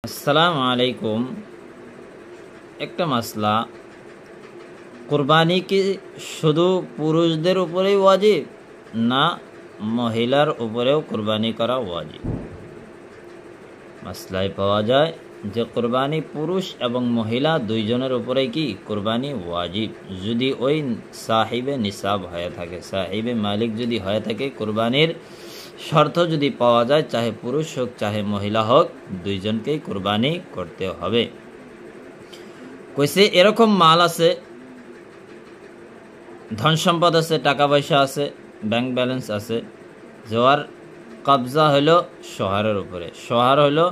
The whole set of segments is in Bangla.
আসসালামু আলাইকুম। একটা মাসলা, কুরবানি কি শুধু পুরুষদের উপরেই ওয়াজিব না মহিলার উপরেও কুরবানি করা ওয়াজিব? মাসলায় পাওয়া যায় যে কুরবানি পুরুষ এবং মহিলা দুইজনের উপরেই কি কুরবানি ওয়াজিব, যদি ওই সাহিবে নিসাব হয়ে থাকে, সাহিবে মালিক যদি হয়ে থাকে, কুরবানির শর্ত যদি পাওয়া যায়, চাহে পুরুষ হোক চাহে মহিলা হোক, দুইজনকেই কুরবানি করতে হবে। কইছে এরকম মাল আছে, ধন সম্পদ আছে, টাকা পয়সা আছে, ব্যাংক ব্যালেন্স আছে, যার কবজা হলো শহরের উপরে। শহর হলো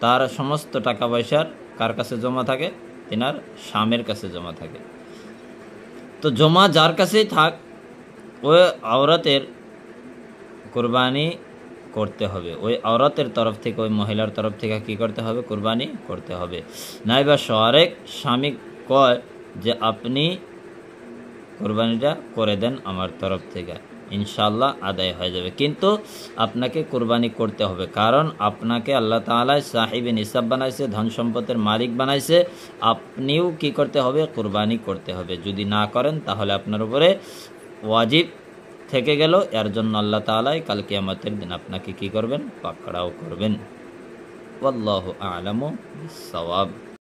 তার সমস্ত টাকা পয়সার কার কাছে জমা থাকে? তিনার স্বামীর কাছে জমা থাকে। তো জমা যার কাছেই থাক, ওই আওরাতের কুরবানি করতে হবে। ওই আওরাতের তরফ থেকে, ওই মহিলার তরফ থেকে কি করতে হবে? কুরবানি করতে হবে। নাইবা শহরে স্বামী কয় যে আপনি কুরবানিটা করে দেন আমার তরফ থেকে, ইনশাআল্লাহ আদায় হয়ে যাবে, কিন্তু আপনাকে কুরবানি করতে হবে। কারণ আপনাকে আল্লাহ তাআলা সাহিবে নিসাব বানাইছে, ধন সম্পদের মালিক বানাইছে, আপনিও কি করতে হবে? কুরবানি করতে হবে। যদি না করেন তাহলে আপনার উপরে ওয়াজিব থেকে গেল। এর জন্য আল্লাহ তাআলা কাল কিয়ামতের দিন আপনাকে কি করবেন? পাকড়াও করবেন। ওয়াল্লাহু আ'লামু বিস-সাওয়াব।